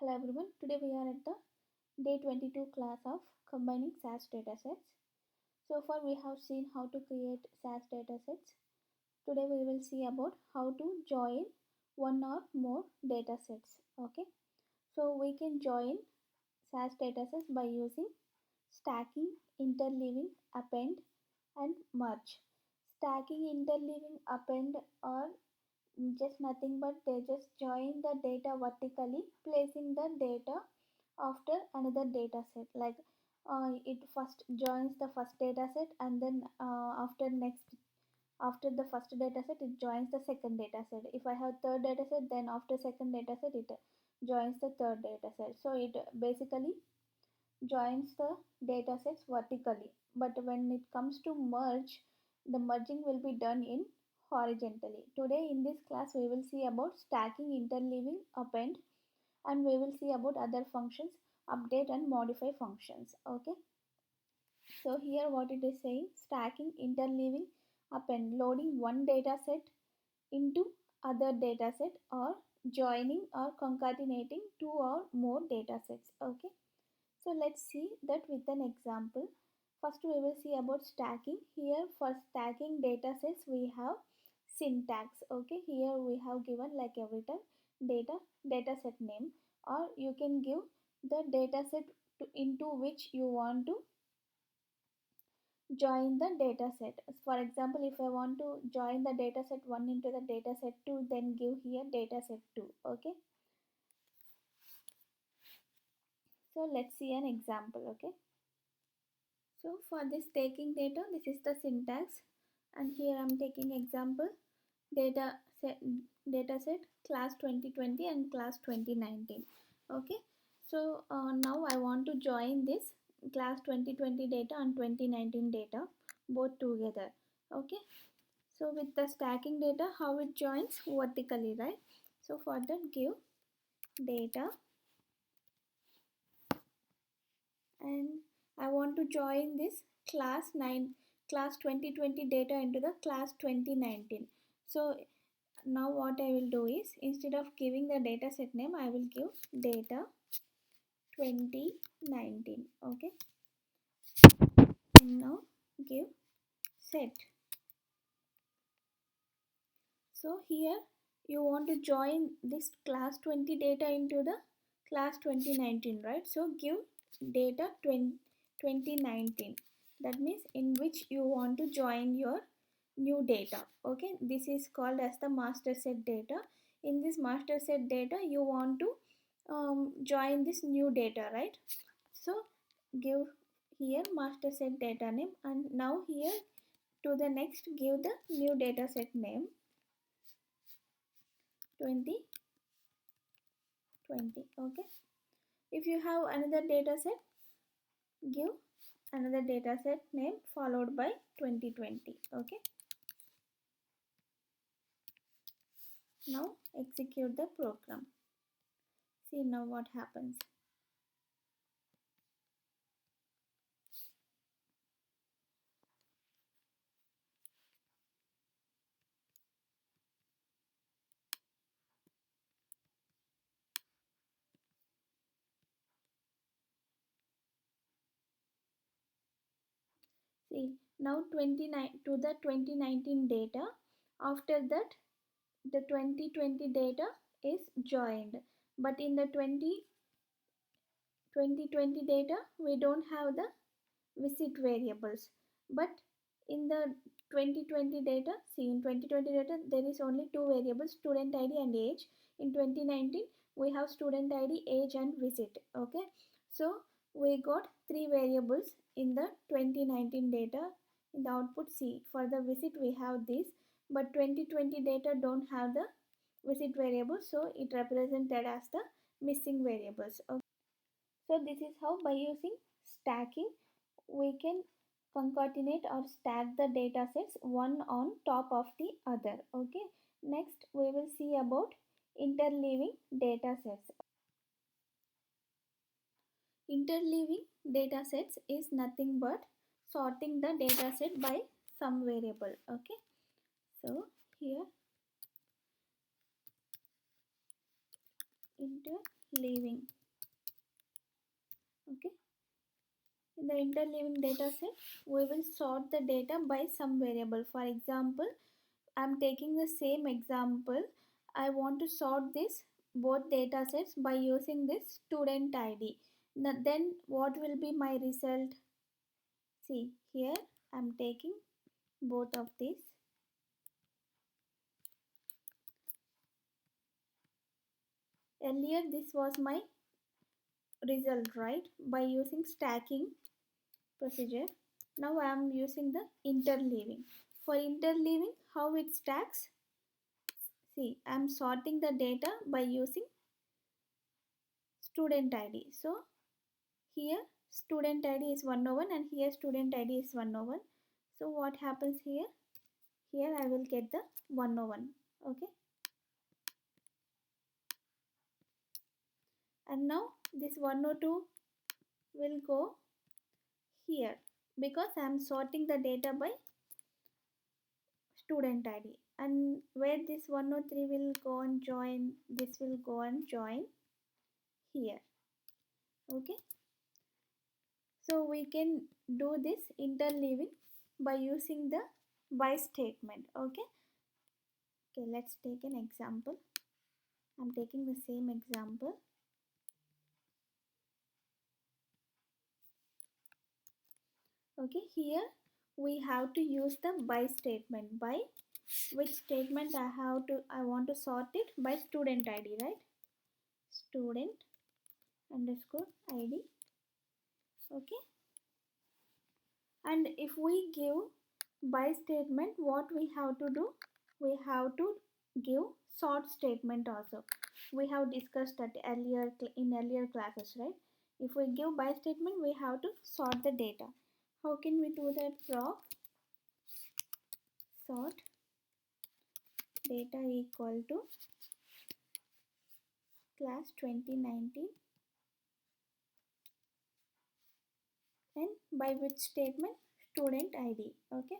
Hello everyone, today we are at the day 22 class of combining SAS datasets. So far we have seen how to create SAS datasets. Today we will see about how to join one or more datasets. Okay, so we can join SAS datasets by using stacking, interleaving, append and merge. Stacking, interleaving, append are just nothing but they just join the data vertically, placing the data after another data set. Like it first joins the first data set, and then after the first data set it joins the second data set. If I have third data set, then after second data set it joins the third data set. So it basically joins the data sets vertically, but when it comes to merge, the merging will be done in horizontally. Today in this class we will see about stacking, interleaving, append, and we will see about other functions, update and modify functions. Okay, so here what it is saying: stacking, interleaving, append, loading one data set into other data set, or joining or concatenating two or more data sets. Okay, so let's see that with an example. First we will see about stacking. Here for stacking data sets we have syntax. Okay, here we have given like every time data set name, or you can give the data set into which you want to join the data set. For example, if I want to join the data set 1 into the data set 2, then give here data set 2. Okay, so let's see an example. Okay, so for this taking data, this is the syntax, and here I'm taking example data set, data set class 2020 and class 2019. Okay, so now I want to join this class 2020 data and 2019 data both together. Okay, so with the stacking data, how it joins vertically, right? So for that, give data, and I want to join this class 2020 data into the class 2019. So now what I will do is, instead of giving the data set name, I will give data 2019. Okay, and now give set. So here you want to join this class 20 data into the class 2019, right? So give data 2019. That means in which you want to join your new data. Okay, this is called as the master set data. In this master set data you want to join this new data, right? So give here master set data name, and now here to the next give the new data set name 2020. Okay, if you have another data set, give another data set name followed by 2020. Okay, now execute the program. See now what happens. See now 29 to the 2019 data. After that the 2020 data is joined, but in the 2020 data we don't have the visit variables, but in the 2020 data, see in 2020 data there is only two variables, student id and age. In 2019 we have student id, age and visit. Okay, so we got three variables in the 2019 data. In the output, see for the visit we have this, but 2020 data don't have the visit variable, so it represented as the missing variables. Okay. So this is how, by using stacking, we can concatenate or stack the data sets one on top of the other. Okay, next we will see about interleaving data sets. Interleaving data sets is nothing but sorting the data set by some variable. Okay, so here interleaving. Okay, in the interleaving data set we will sort the data by some variable. For example, I'm taking the same example. I want to sort this both data sets by using this student id. Now, then what will be my result? See here, I'm taking both of these. Earlier this was my result, right, by using stacking procedure. Now I am using the interleaving. For interleaving, how it stacks? See, I am sorting the data by using student id. So here student id is 101 and here student id is 101. So what happens here? Here I will get the 101. Okay, and now this 102 will go here because I am sorting the data by student id, and where this 103 will go and join, this will go and join here. Okay, so we can do this interleaving by using the by statement. Okay, let's take an example. I'm taking the same example. Okay, here we have to use the by statement. By which statement I want to sort it by student id, right? Student underscore id. Okay, and if we give by statement, what we have to do? We have to give sort statement also. We have discussed that earlier in earlier classes, right? If we give by statement, we have to sort the data. How can we do that? Proc sort data equal to class 2019 and by which statement? Student id. Okay,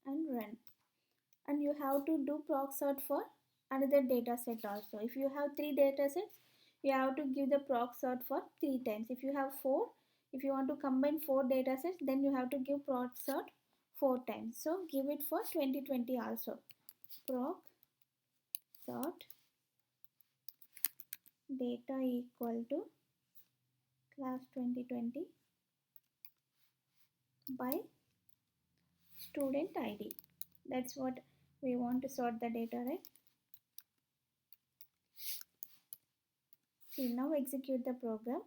and run. And you have to do proc sort for another data set also. If you have 3 data sets, you have to give the proc sort for 3 times. If you have 4, if you want to combine 4 data sets, then you have to give proc sort 4 times. So give it for 2020 also. Proc sort data equal to class 2020 by student id. That's what we want to sort the data, right? See, now execute the program.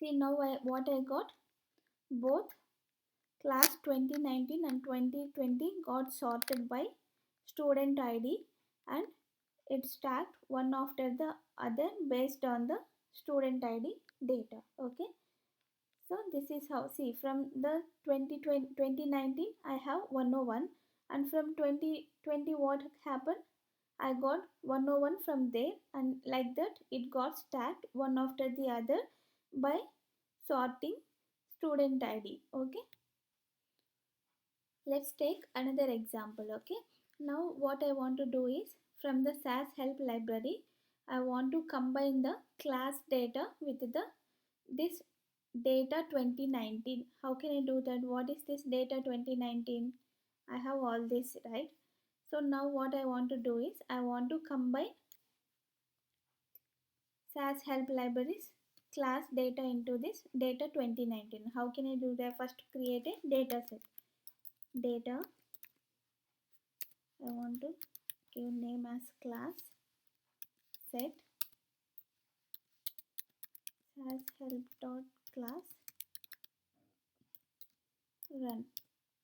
See, now what I got? Both class 2019 and 2020 got sorted by student id, and it stacked one after the other based on the student id data. Okay, so this is how. See, from the 2019 I have 101, and from 2020 what happened? I got 101 from there, and like that it got stacked one after the other by sorting student id. Okay, let's take another example. Okay, now what I want to do is, from the SAS help library, I want to combine the class data with the this data 2019. How can I do that? What is this data 2019? I have all this, right? So now what I want to do is, I want to combine SAS help libraries class data into this data 2019. How can I do that? First create a data set. Data, I want to give name as class set as help dot class run.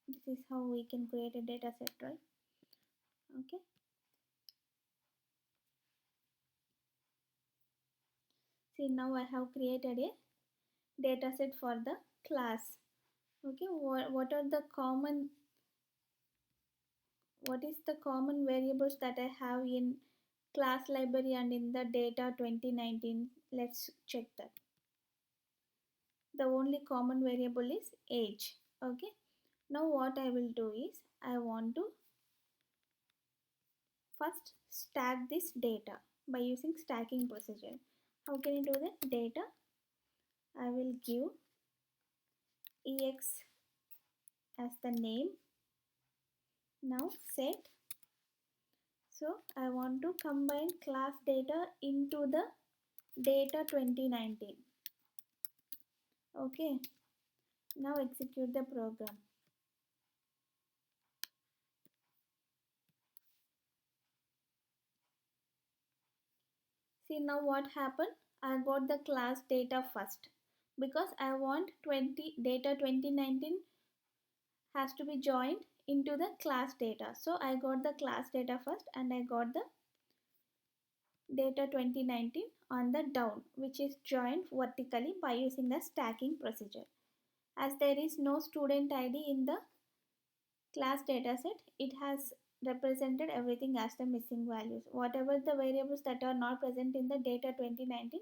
This is how we can create a data set, right? Okay, see, now I have created a data set for the class. Okay, what are the common what is the common variables that I have in class library and in the data 2019? Let's check that. The only common variable is age. Okay. Now what I will do is I want to first stack this data by using stacking procedure. How can you do that? Data, I will give ex as the name. Now set. So I want to combine class data into the data 2019. Okay. Now execute the program. See now what happened? I got the class data first because I want 20 data 2019 has to be joined into the class data. So I got the class data first and I got the data 2019 on the down, which is joined vertically by using the stacking procedure. As there is no student ID in the class dataset, it has represented everything as the missing values. Whatever the variables that are not present in the data 2019,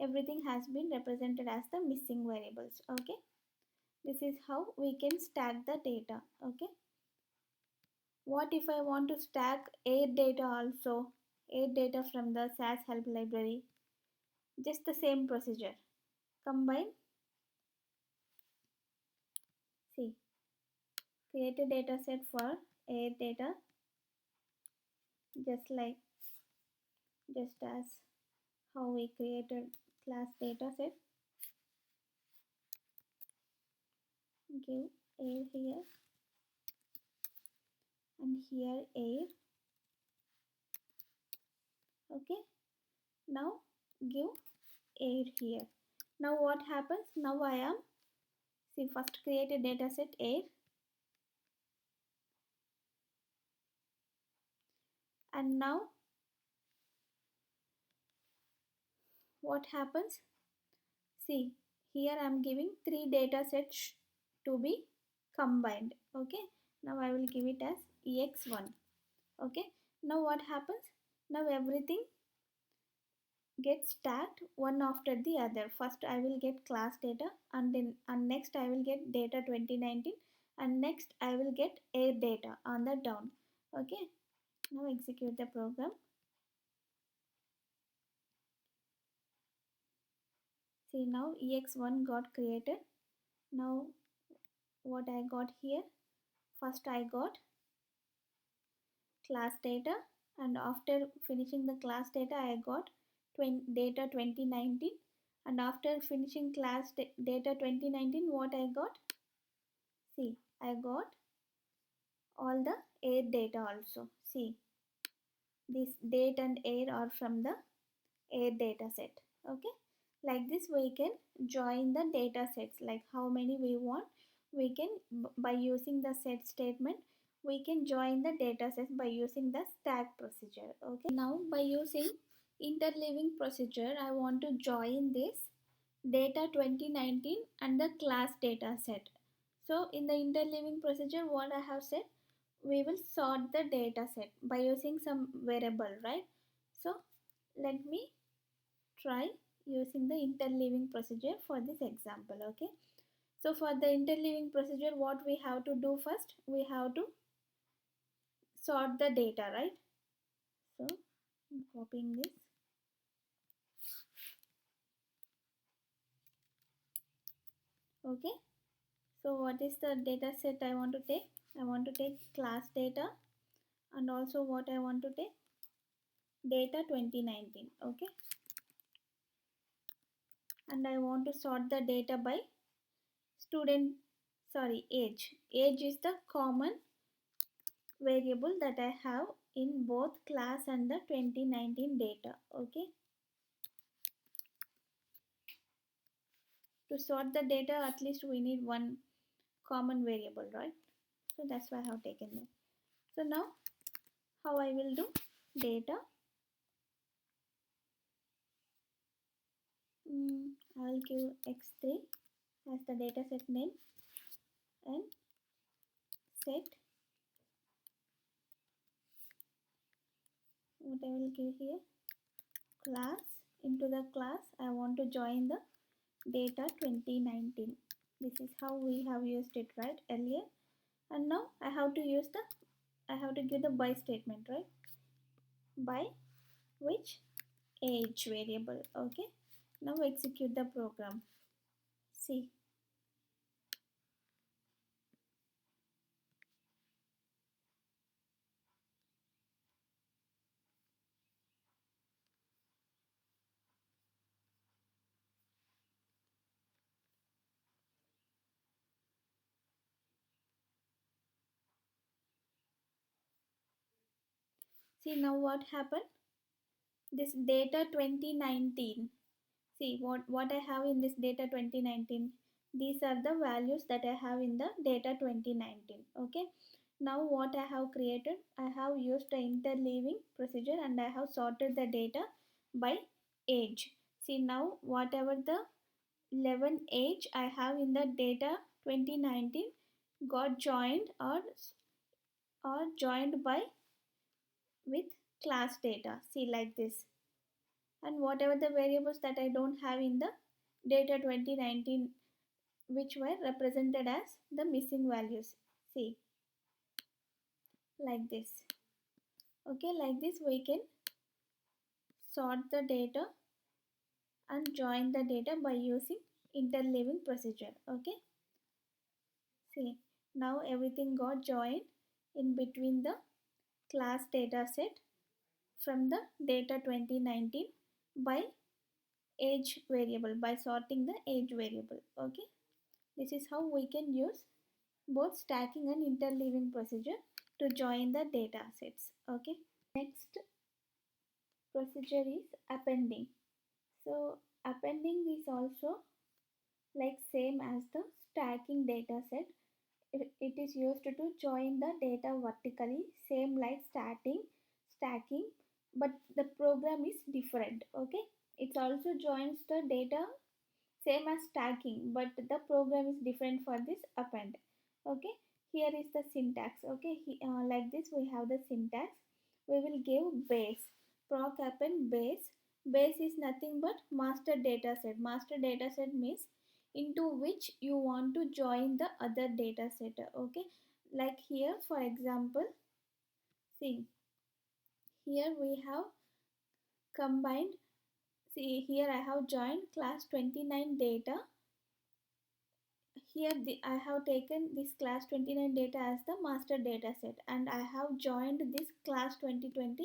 everything has been represented as the missing variables. Okay, this is how we can stack the data. Okay, what if I want to stack air data also? Air data from the SAS help library. Just the same procedure. Combine. See, create a data set for air data, just like just as how we created class data set. Give air here and here air. Okay, now give air here. Now what happens? Now I am, see, first create a data set air, and now what happens? See, here I am giving three data sets to be combined. Okay, now I will give it as ex1. Okay, now what happens? Now everything gets stacked one after the other. First I will get class data, and then next I will get data 2019, and next I will get air data on the down. Okay, now execute the program. See, now ex1 got created. Now what I got here, first I got class data, and after finishing the class data I got data 2019, and after finishing class data 2019, what I got? See, I got all the air data also. See, this date and air are from the air data set. Okay, like this we can join the data sets, like how many we want. We can, by using the set statement, we can join the data sets by using the stack procedure. Okay, now by using interleaving procedure, I want to join this data 2019 and the class data set. So in the interleaving procedure, what I have said, we will sort the data set by using some variable, right? So let me try using the interleaving procedure for this example. Okay, so for the interleaving procedure, what we have to do first, we have to sort the data, right? So I'm copying this. Okay, so what is the data set I want to take? I want to take class data, and also what I want to take, data 2019. Okay, and I want to sort the data by student, sorry, age. Age is the common variable that I have in both class and the 2019 data. Okay, to sort the data, at least we need one common variable, right? So that's why I have taken that. So now how I will do, data, I'll give x3 as the data set name, and set what I will give here, class. Into the class I want to join the data 2019. This is how we have used it right earlier, and now I have to use the, I have to give the by statement, right? By which age variable. Okay, now execute the program. See, see now what happened, this data 2019. See what I have in this data 2019. These are the values that I have in the data 2019. Okay. Now what I have created, I have used the interleaving procedure and I have sorted the data by age. See now whatever the 11 age I have in the data 2019 got joined or joined by with class data. See like this. And whatever the variables that I don't have in the data 2019 which were represented as the missing values. See, like this. Okay, like this we can sort the data and join the data by using interleaving procedure. Okay, see, now everything got joined in between the class data set from the data 2019 by age variable, by sorting the age variable. Okay, this is how we can use both stacking and interleaving procedure to join the data sets. Okay, next procedure is appending. So appending is also like same as the stacking data set. It is used to join the data vertically, same like stacking, but the program is different. Okay, it also joins the data same as stacking, but the program is different for this append. Okay, here is the syntax. Okay, like this we have the syntax. We will give base, proc append base. Base is nothing but master data set. Master data set means into which you want to join the other data set. Okay, like here for example, see, here we have combined. See, here I have joined class 29 data. Here I have taken this class 29 data as the master data set, and I have joined this class 2020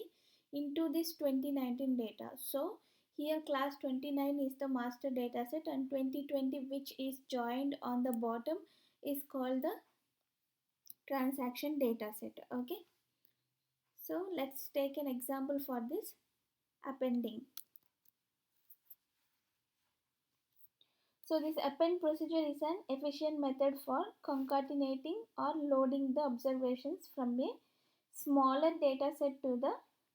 into this 2019 data. So here class 29 is the master data set and 2020 which is joined on the bottom is called the transaction data set. Okay, so let's take an example for this appending. So this append procedure is an efficient method for concatenating or loading the observations from a smaller data set to the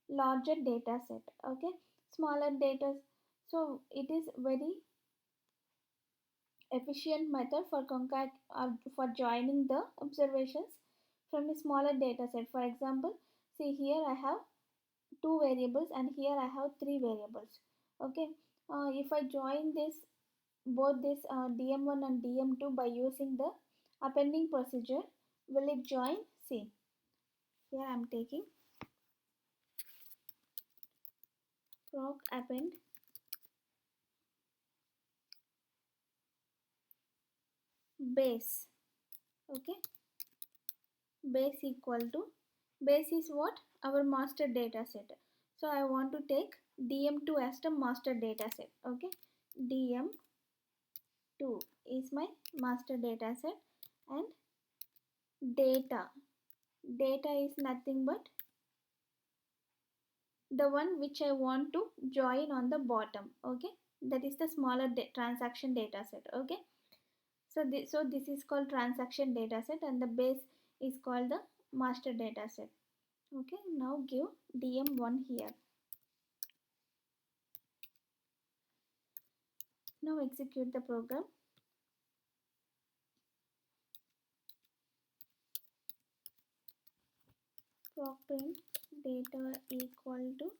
larger data set. Okay, smaller data. So it is very efficient method for for joining the observations from a smaller data set. For example, see here I have two variables and here I have three variables. Okay, if I join this both this dm1 and dm2 by using the appending procedure, will it join? See, here I am taking proc append base. Okay, base equal to, base is what, our master data set. So I want to take dm2 as the master data set. Okay, dm2 is my master data set, and data is nothing but the one which I want to join on the bottom. Okay, that is the smaller transaction data set. Okay, so this is called transaction data set and the base is called the master data set. Okay, now give dm1 here. Now execute the program. Proc print data equal to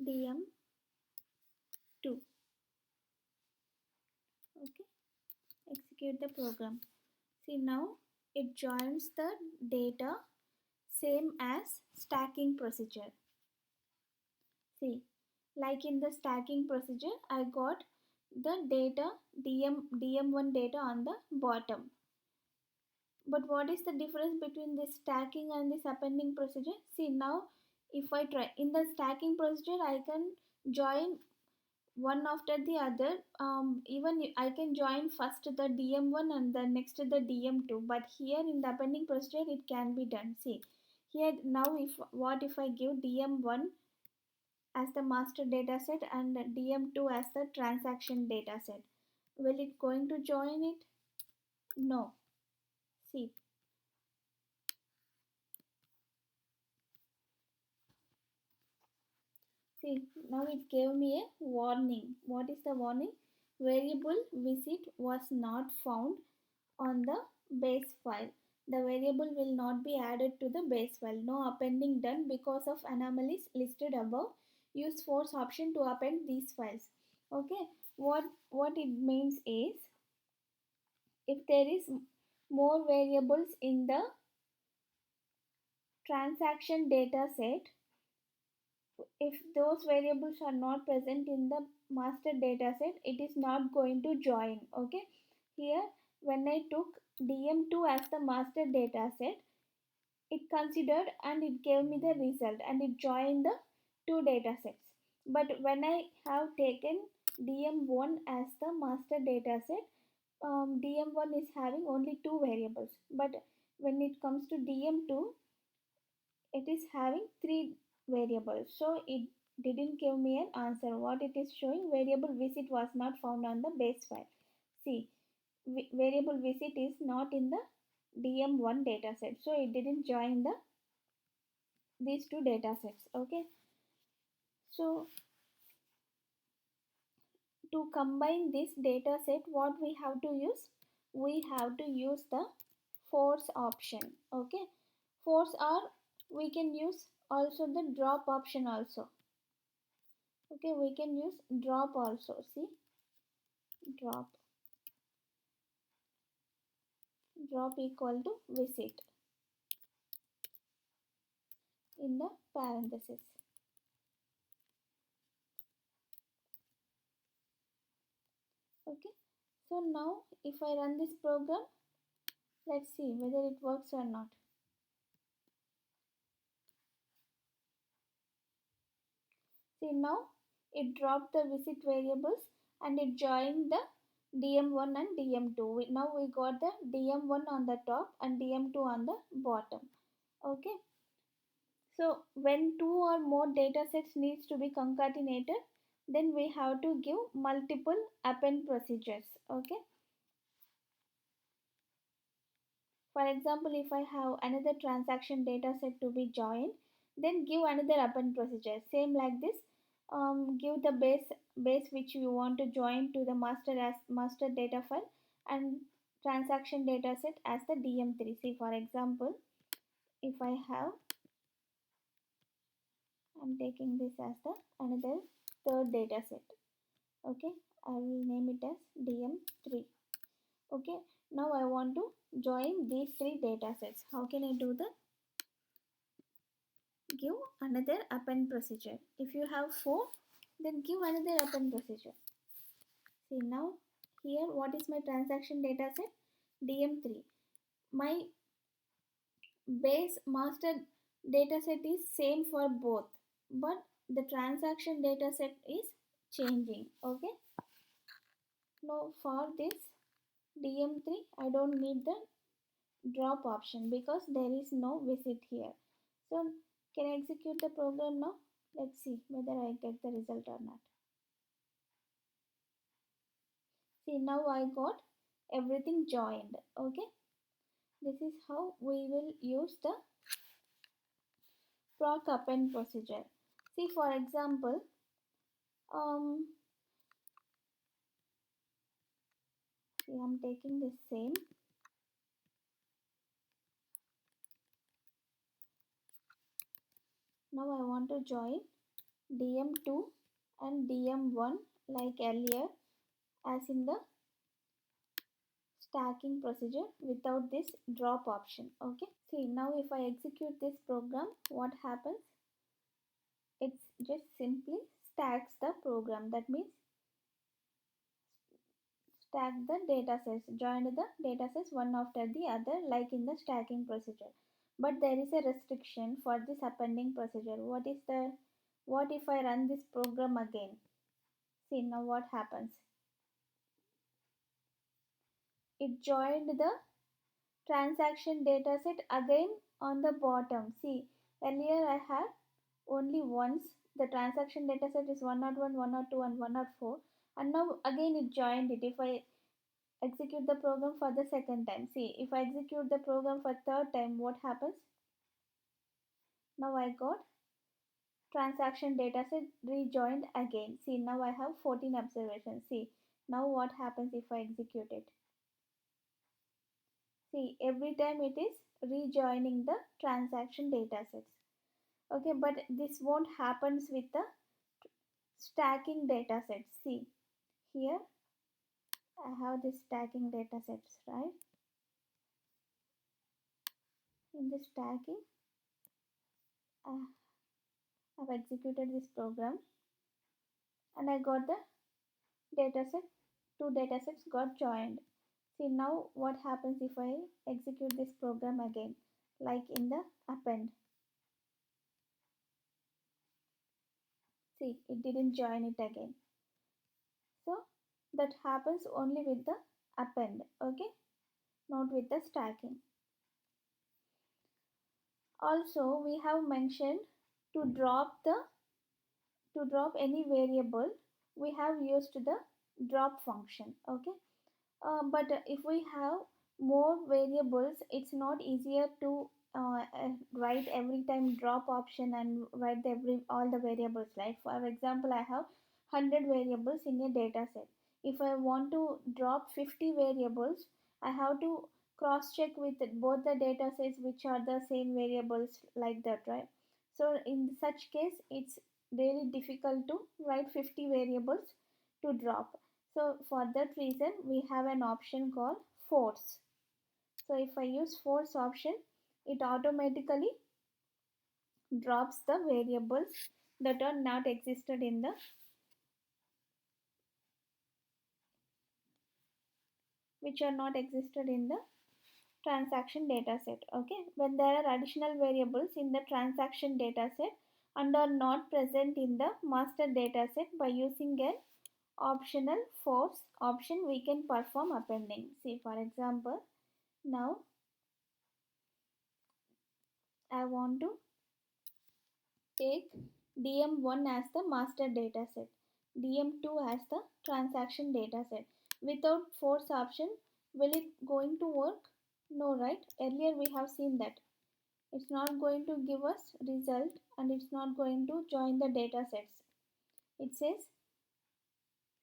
dm2. Okay, execute the program. See, now it joins the data same as stacking procedure. See, like in the stacking procedure, I got the data dm1 data on the bottom. But what is the difference between this stacking and this appending procedure? See, now if I try in the stacking procedure, I can join one after the other. Even I can join first the dm1 and then next the dm2. But here in the appending procedure, it can be done. See, here now if I give dm1 as the master dataset and dm2 as the transaction dataset, will it going to join it? No. See, now it gave me a warning. What is the warning? Variable visit was not found on the base file. The variable will not be added to the base file. No appending done because of anomalies listed above. Use force option to append these files. Okay, what it means is, if there is more variables in the transaction data set, if those variables are not present in the master dataset, it is not going to join. Okay, here when I took dm2 as the master dataset, it considered and it gave me the result and it joined the two datasets. But when I have taken dm1 as the master dataset, dm1 is having only two variables, but when it comes to dm2, it is having three variables, so it didn't give me an answer. What it is showing, variable visit was not found on the base file. See, variable visit is not in the dm1 dataset, so it didn't join these two datasets. Okay, so to combine this dataset, what we have to use, we have to use the force option. Okay, force, or we can use also the drop option also. Okay, we can use drop also. See, drop equal to visit in the parenthesis. Okay, so now if I run this program, let's see whether it works or not. See, now it dropped the visit variables and it joined the dm1 and dm2. Now we got the dm1 on the top and dm2 on the bottom. Okay, so when two or more datasets needs to be concatenated, then we have to give multiple append procedures. Okay, for example, if I have another transaction dataset to be joined, then give another append procedure. Same like this, give the base which you want to join to the master as master data file and transaction dataset as the dm3. See, for example, if I have, I'm taking this as the another third dataset. Okay, I will name it as dm3. Okay, now I want to join these three datasets. How can I do that? Give another append procedure. If you have 4, then give another append procedure. See, now here what is my transaction dataset? dm3. My base master dataset is same for both, but the transaction dataset is changing. Okay, now for this dm3, I don't need the drop option because there is no visit here. So can I execute the program now? Let's see whether I get the result or not. See, now I got everything joined. Okay, this is how we will use the proc append procedure. See, for example, see, I'm taking the same. Now I want to join dm2 and dm1 like earlier as in the stacking procedure without this drop option. Okay, see, now if I execute this program, what happens? It just simply stacks the program. That means stack the data sets, join the data sets one after the other like in the stacking procedure. But there is a restriction for this appending procedure. What if I run this program again? See, now what happens? It joined the transaction dataset again on the bottom. See, earlier I had only once the transaction dataset is 101, 102 and 104, and now again it joined it. If I execute the program for the second time, see, if I execute the program for third time, what happens? Now I got transaction dataset rejoined again. See, now I have 14 observations. See, now what happens if I execute it? See, every time it is rejoining the transaction datasets. Okay, but this won't happens with the stacking datasets. See, here I have this stacking datasets, right? In the stacking, uh, I've executed this program and I got the dataset. Two datasets got joined. See, now what happens if I execute this program again, like in the append? See, it didn't join it again. So that happens only with the append, okay, not with the stacking. Also, we have mentioned to drop any variable, we have used the drop function. Okay, but if we have more variables, it's not easier to write every time drop option and write all the variables. Like for example, I have 100 variables in a data set. If I want to drop 50 variables, I have to cross check with both the data sets which are the same variables, like that, right? So in such case, it's really difficult to write 50 variables to drop. So for that reason, we have an option called force. So if I use force option, it automatically drops the variables that are not existed in the which are not existed in the transaction dataset. Okay, when there are additional variables in the transaction dataset and are not present in the master dataset, by using an optional force option, we can perform appending. See, for example, now I want to take DM1 as the master dataset, DM2 as the transaction dataset. Without force option, will it going to work? No, right? Earlier we have seen that it's not going to give us result and it's not going to join the datasets. It says,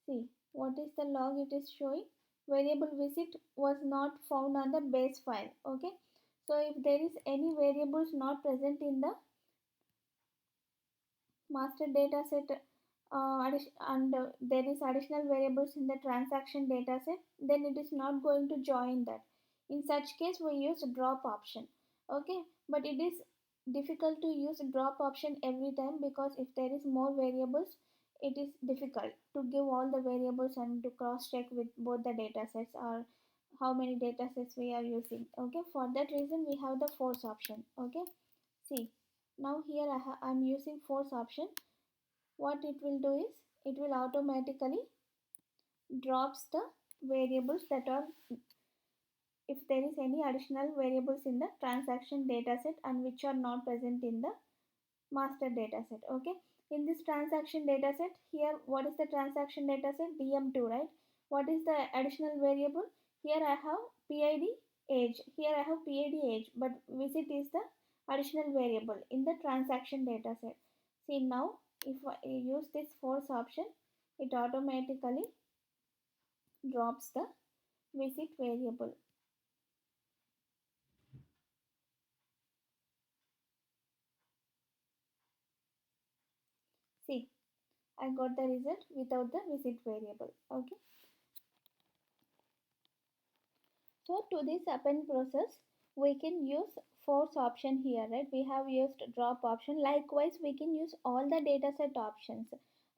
see, what is the log it is showing? Variable visit was not found on the base file. Okay, so if there is any variables not present in the master data set and there is additional variables in the transaction data set, then it is not going to join that. In such case, we use drop option. Okay, but it is difficult to use drop option every time, because if there is more variables, it is difficult to give all the variables and to cross check with both the data sets or how many data sets we are using. Okay, for that reason we have the force option. Okay, see, now here I'm using force option. What it will do is it will automatically drops the variables that are, if there is any additional variables in the transaction dataset and which are not present in the master dataset. Okay, in this transaction dataset, here what is the transaction dataset? DM2, right? What is the additional variable? Here I have PID age, here I have PID age, but visit is the additional variable in the transaction dataset. See, now if I use this force option, it automatically drops the visit variable. I got the result without the visit variable. Okay. So to this append process, we can use force option here, right? We have used drop option. Likewise, we can use all the dataset options.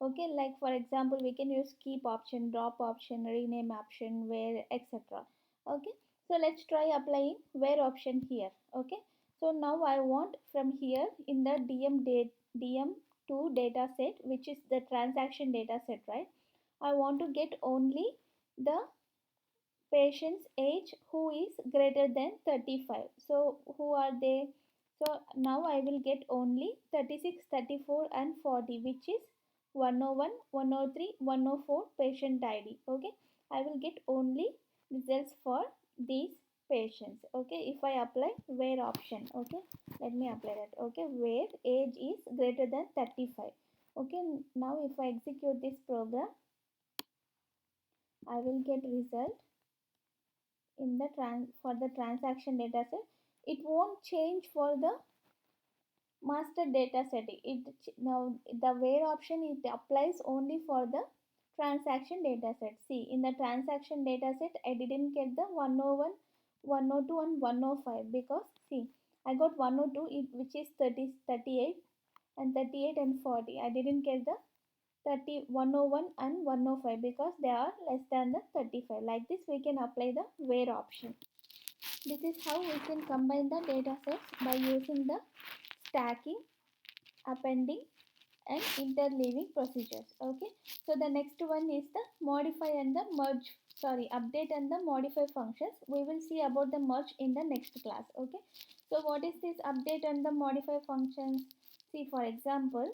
Okay, like for example, we can use keep option, drop option, rename option, where, etc. Okay, so let's try applying where option here. Okay, so now I want from here in the DM2 data set, which is the transaction data set, right? I want to get only the patient's age who is greater than 35. So who are they? So now I will get only 36, 34 and 40, which is 101, 103, 104 patient ID. Okay, I will get only results for these patients. Okay, if I apply where option, okay, let me apply that. Okay, where age is greater than 35. Okay, now if I execute this program, I will get result in the for the transaction data set. It won't change for the master data set. Now the where option, it applies only for the transaction data set. See, in the transaction data set I didn't get the 101, 102 and 105 because see, I got 102 which is 30, 38 and 38 and 40. I didn't get the 30, 101 and 105 because they are less than the 35. Like this we can apply the where option. This is how we can combine the data sets by using the stacking, appending and interleaving procedures. Okay, so the next one is the modify and the merge, sorry, update and the modify functions. We will see about the merge in the next class. Okay, so what is this update and the modify functions? See, for example,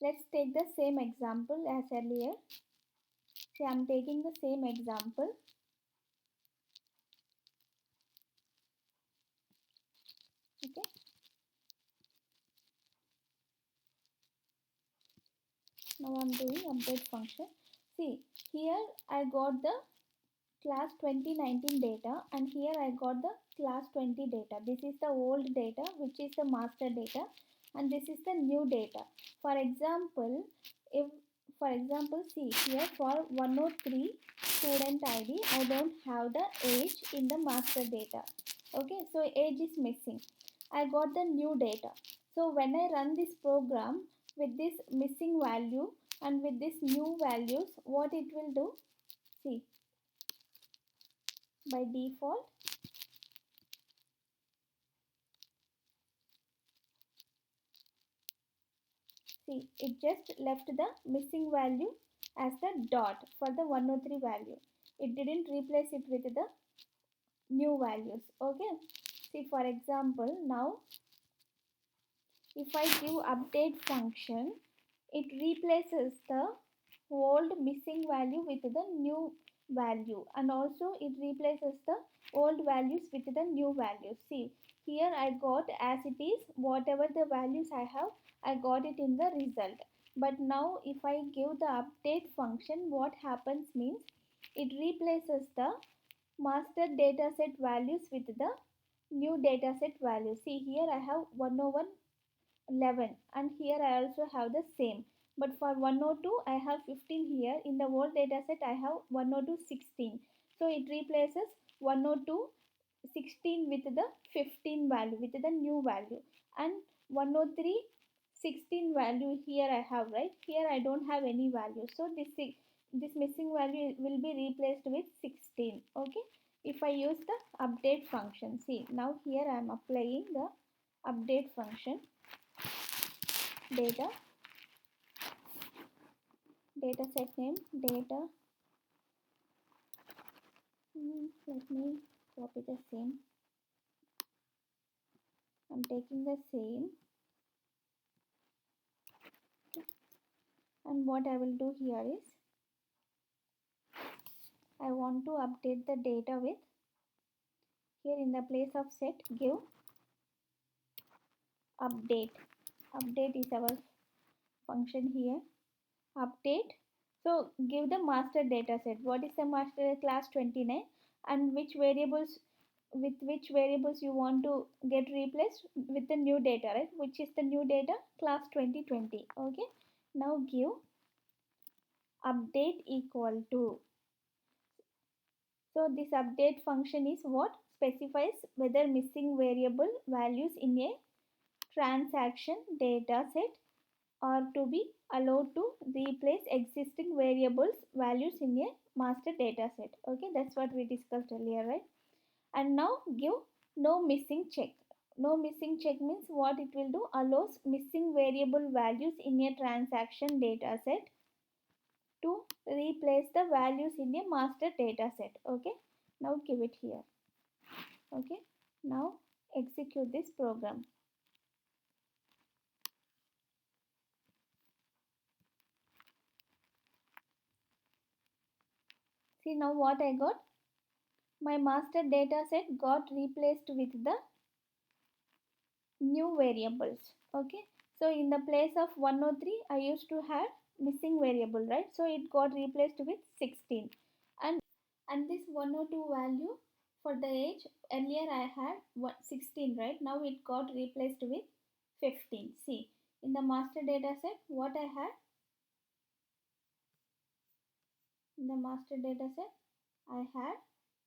let's take the same example as earlier. See, I'm taking the same example. Okay, now I'm doing update function. See, here I got the class 2019 data and here I got the class 20 data. This is the old data which is the master data and this is the new data. For example, if for example, see here for 103 student ID, I don't have the age in the master data. Okay, so age is missing. I got the new data. So when I run this program with this missing value and with this new values, what it will do? See, by default, see, it just left the missing value as the dot for the 103 value. It didn't replace it with the new values. Okay, see, for example, now if I give update function, it replaces the old missing value with the new value and also it replaces the old values with the new values. See, here I got as it is, whatever the values I have, I got it in the result. But now if I give the update function, what happens means it replaces the master dataset values with the new dataset values. See, here I have 101, 11 and here I also have the same, but for 102 I have 15. Here in the old dataset I have 102, 16. So it replaces 102, 16 with the 15 value with the new value and 103, 16 value here I have, right? Here I don't have any value, so this missing value will be replaced with 16. Okay, if I use the update function, see, now here I am applying the update function. Data, data set name, data, let me copy the same. I'm taking the same and what I will do here is I want to update the data with, here in the place of set, give update. Update is our function here. Update. So give the master data set. What is the master? Class 29 and which variables with which variables you want to get replaced with the new data, right? Which is the new data? Class 2020. Okay. Now give update equal to. So this update function is what? Specifies whether missing variable values in a transaction data set are to be allowed to replace existing variables values in a master data set. Okay, that's what we discussed earlier, right? And now give no missing check. No missing check means what it will do? Allows missing variable values in a transaction data set to replace the values in a master data set. Okay, now give it here. Okay, now execute this program. See now what I got? My master data set got replaced with the new variables. Okay, so in the place of 103 I used to have missing variable, right? So it got replaced with 16, and this 102 value for the age, earlier I had 16, right? Now it got replaced with 15. See, in the master data set what I had? In the master data set I had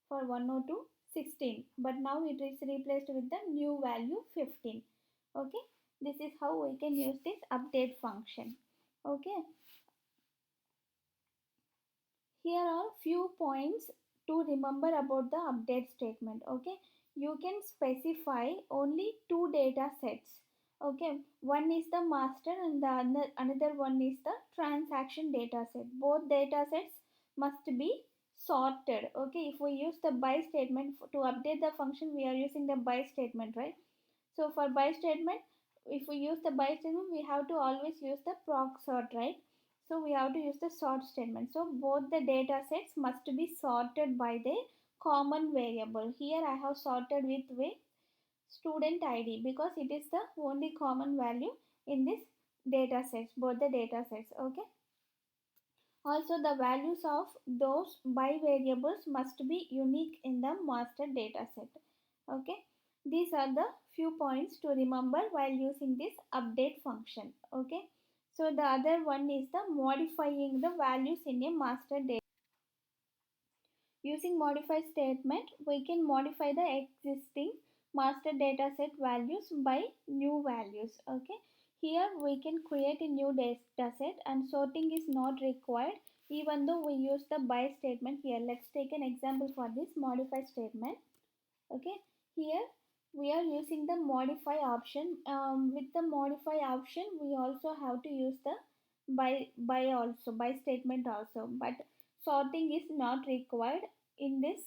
for 102 16, but now it is replaced with the new value 15. Okay, this is how we can use this update function. Okay, here are few points to remember about the update statement. Okay, you can specify only two data sets. Okay, one is the master and the another one is the transaction data set. Both data sets must be sorted. Okay, if we use the by statement to update the function, we are using the by statement, right? So for by statement, if we use the by statement, we have to always use the proc sort, right? So we have to use the sort statement. So both the data sets must be sorted by the common variable. Here I have sorted with student ID because it is the only common value in this data sets, both the data sets. Okay. Also, the values of those by variables must be unique in the master data set. Okay, these are the few points to remember while using this update function. Okay, so the other one is the modifying the values in a master data. Using modify statement, we can modify the existing master dataset values by new values. Okay. Here we can create a new dataset and sorting is not required even though we use the by statement here. Let's take an example for this modify statement. Okay. Here we are using the modify option. With the modify option, we also have to use the by statement also, but sorting is not required in this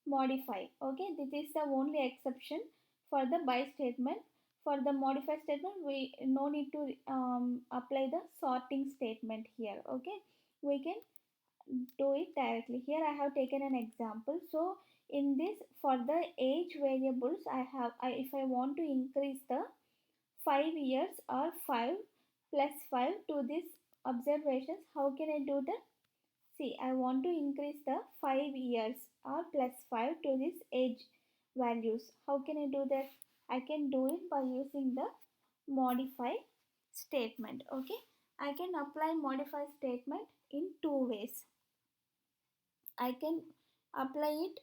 modify. Okay, this is the only exception for the by statement. For the modify statement, we no need to apply the sorting statement here. Okay, we can do it directly. Here I have taken an example. So in this, for the age variables, if I want to increase the 5 years or 5 plus 5 to this observations, how can I do that? See, I want to increase the 5 years or plus 5 to this age values. How can I do that? I can do it by using the modify statement. Okay, I can apply modify statement in two ways. I can apply it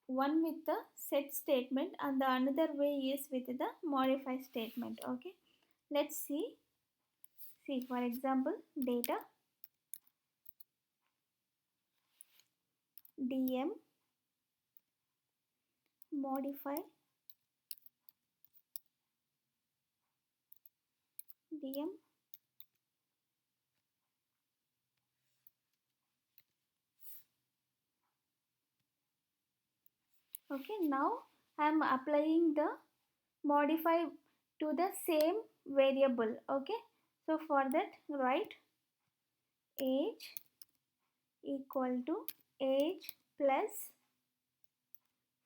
one with the set statement and the another way is with the modify statement. Okay, let's see for example data dm modify dm. Okay, now I am applying the modify to the same variable. Okay, so for that write age equal to age plus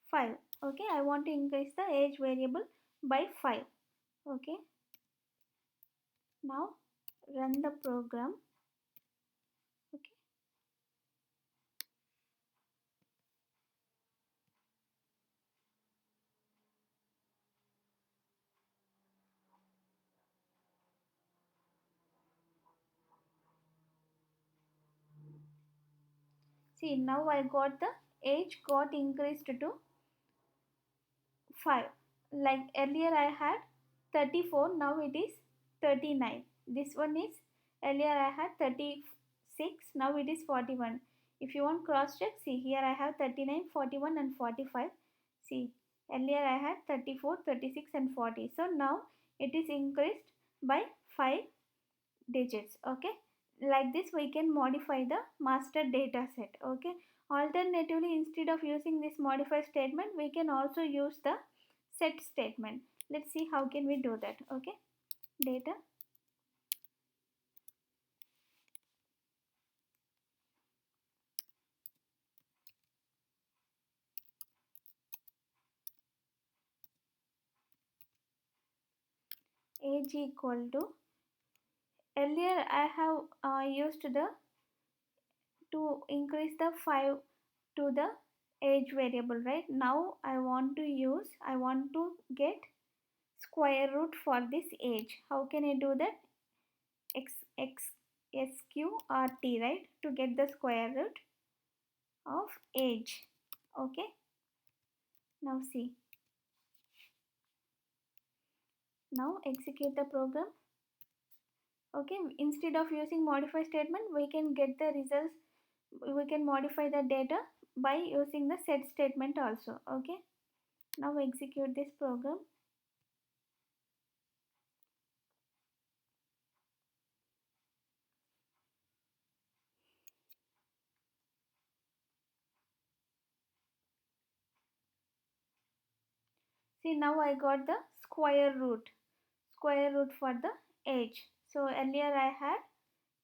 5. Okay, I want to increase the age variable by 5. Okay, now run the program. Okay, See, now I got the age got increased to 5. Like earlier I had 34, now it is 39. This one is, earlier I had 36, now it is 41. If you want cross check, see here I have 39, 41 and 45. See, earlier I had 34, 36 and 40. So now it is increased by 5 digits. Okay, like this we can modify the master data set. Okay, alternatively, instead of using this modify statement, we can also use the set statement. Let's see how can we do that. Okay, data age equal to, earlier I have used the to increase the 5 to the age variable, right? Now I want to get square root for this age. How can I do that? Sqrt, right, to get the square root of age. Okay, now see, now execute the program. Okay, instead of using modify statement, we can get the results, we can modify the data by using the set statement also. Okay, now execute this program. See, now I got the square root for the age. So earlier I had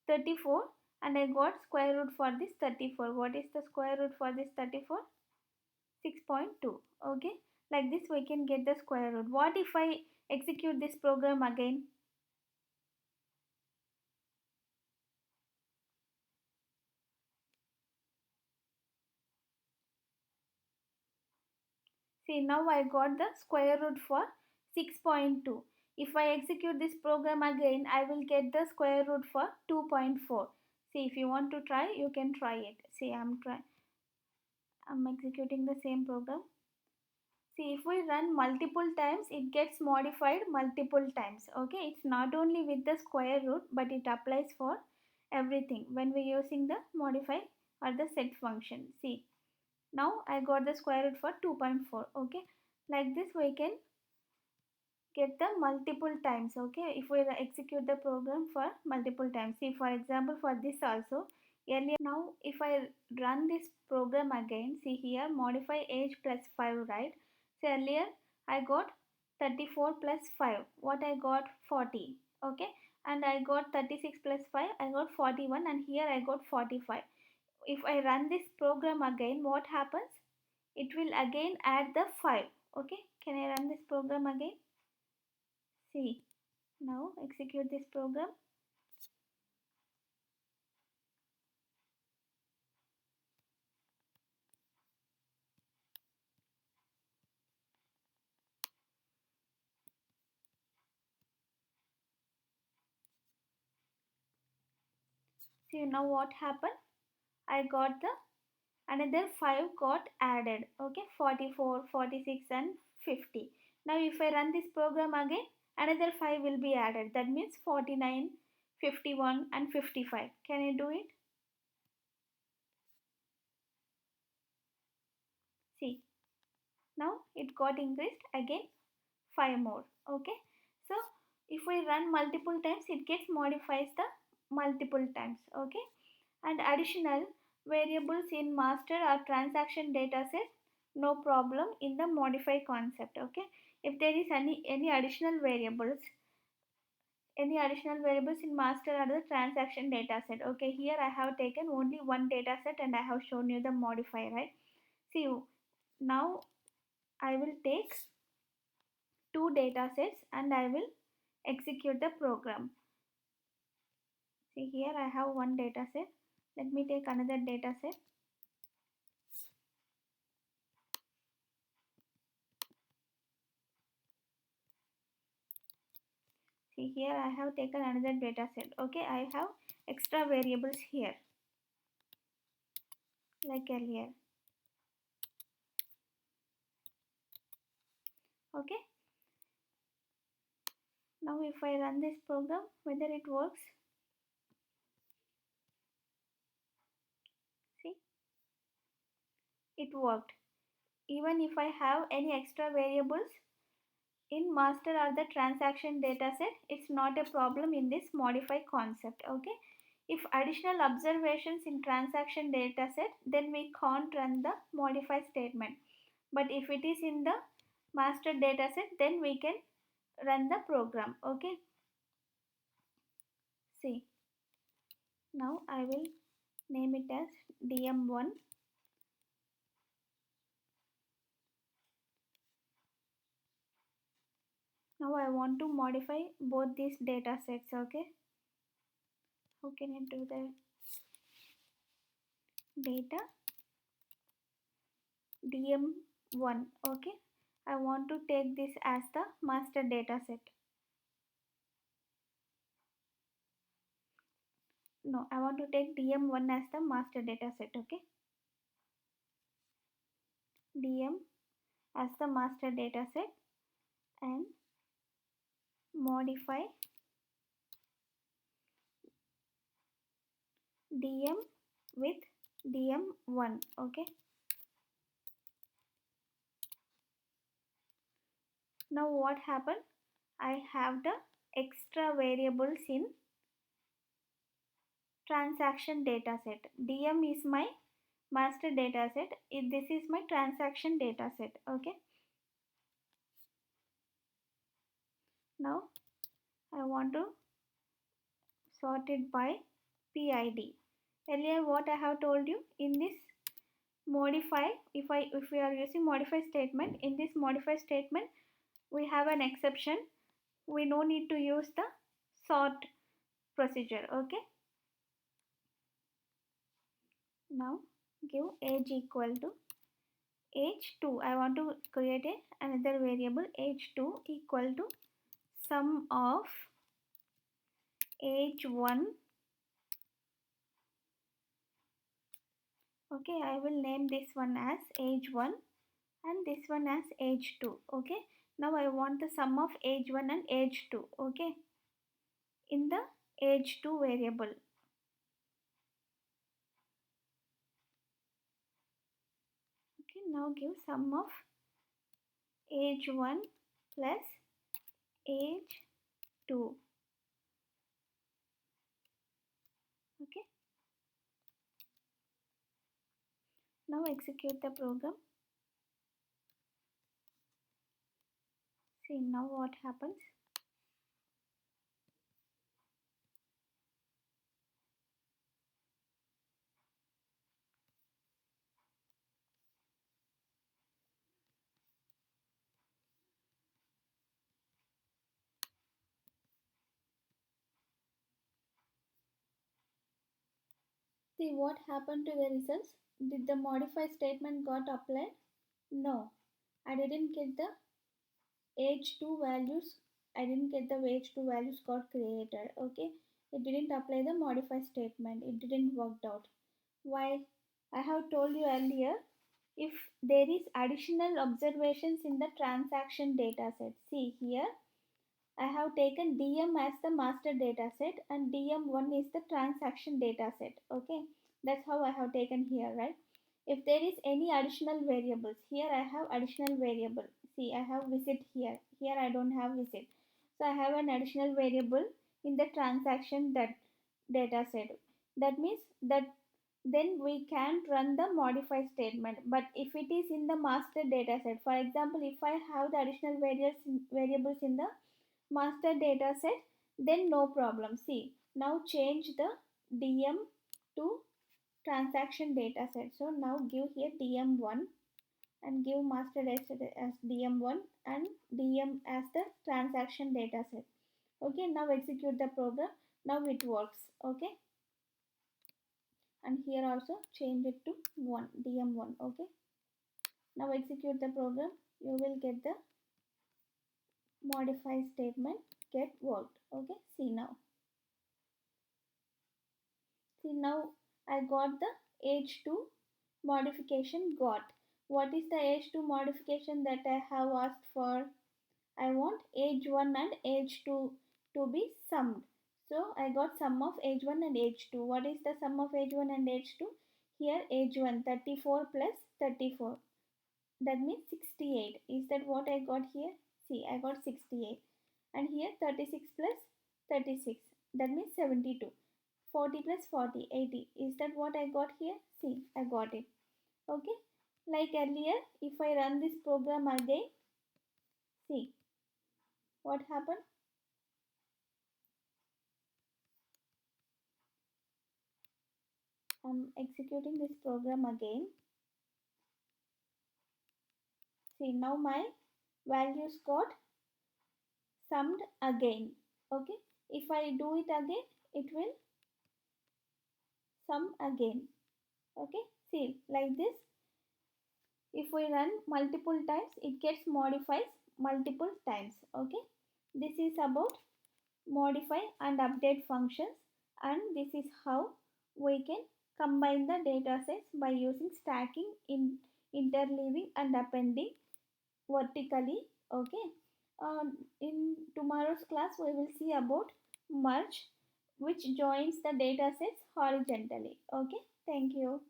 34 and I got square root for this 34. What is the square root for this 34? 6.2. Okay, like this we can get the square root. What if I execute this program again? See, now I got the square root for 6.2. If I execute this program again, I will get the square root for 2.4. See, if you want to try, you can try it. See, I'm executing the same program. See, if we run multiple times, it gets modified multiple times. Okay, it's not only with the square root, but it applies for everything when we're using the modify or the set function. See, now I got the square root for 2.4. Okay, like this we can get the multiple times. Okay, if we execute the program for multiple times. See, for example, for this also, earlier, now if I run this program again, see here, modify age plus 5, right? So earlier I got 34 plus 5, what I got 40. Okay, and I got 36 plus 5, I got 41, and here I got 45. If I run this program again, what happens? It will again add the 5. Okay, can I run this program again? See, now execute this program. See, now what happened? I got the another 5 got added. Okay, 44, 46 and 50. Now if I run this program again, another 5 will be added. That means 49, 51 and 55. Can I do it? See, now it got increased again 5 more. Okay, so if we run multiple times, it gets modifies the multiple times. Okay, and additional variables in master or transaction data set, no problem in the modify concept. Okay, if there is any additional variables in master or the transaction data set. Okay, here I have taken only one data set and I have shown you the modify, right? See, now I will take two data sets and I will execute the program. See, here I have one data set. Let me take another data set. See, here I have taken another data set. Okay, I have extra variables here. like earlier. Okay, now if I run this program, whether it works, see, it worked. Even if I have any extra variables in master or the transaction dataset, it's not a problem in this modify concept. Okay, if additional observations in transaction dataset, then we can't run the modify statement, but if it is in the master dataset, then we can run the program. Okay, see, now I will name it as dm1. Now I want to modify both these data sets. Okay, how can I do that? Data dm1. Okay, I want to take this as the master data set. No, I want to take dm1 as the master data set. Okay, dm as the master data set and modify dm with dm1. Okay, now what happened? I have the extra variables in transaction dataset. dm is my master dataset. This is my transaction dataset. Okay, now I want to sort it by PID. Earlier what I have told you, in this modify, if we are using modify statement, in this modify statement we have an exception. We no need to use the sort procedure. Okay, now give age equal to age2. I want to create another variable age2 equal to sum of age1. Okay, I will name this one as age1 and this one as age2. Okay, now I want the sum of age1 and age2. Okay, in the age2 variable. Okay, now give sum of age1 plus age2. Okay, now execute the program. See now what happens. See what happened to the results. Did the modify statement got applied? No, I didn't get the age2 values. I didn't get the age2 values got created. Okay, it didn't apply the modify statement. It didn't work out. Why? I have told you earlier, if there is additional observations in the transaction dataset. See here, I have taken DM as the master dataset and DM1 is the transaction dataset. Okay, that's how I have taken here, right? If there is any additional variables, here I have additional variable. See, I have visit here. Here I don't have visit. So I have an additional variable in the transaction that dataset. That means that then we can't run the modify statement. But if it is in the master dataset, for example, if I have the additional variables in the master dataset, then no problem. See, now change the DM to transaction dataset. So now give here DM1 and give master dataset as DM1 and DM as the transaction dataset. Okay, now execute the program. Now it works. Okay, and here also change it to 1 DM1. Okay, now execute the program. You will get the modify statement get worked. Okay, see now. See now I got the age2 modification got. What is the age 2 modification that I have asked for? I want age 1 and age 2 to be summed. So I got sum of age 1 and age 2. What is the sum of age 1 and age 2? Here age 1 34 plus 34. That means 68. Is that what I got here? See, I got 68. And here 36 plus 36. That means 72. 40 plus 40, 80. Is that what I got here? See, I got it. Okay. Like earlier, if I run this program again, see what happened. I'm executing this program again. See, now my values got summed again. Okay. If I do it again, it will sum again. Okay. See, like this. If we run multiple times, it gets modifies multiple times. Okay. This is about modify and update functions, and this is how we can combine the data sets by using stacking, interleaving and appending vertically. Okay. In tomorrow's class we will see about merge, which joins the data sets horizontally. Okay. Thank you.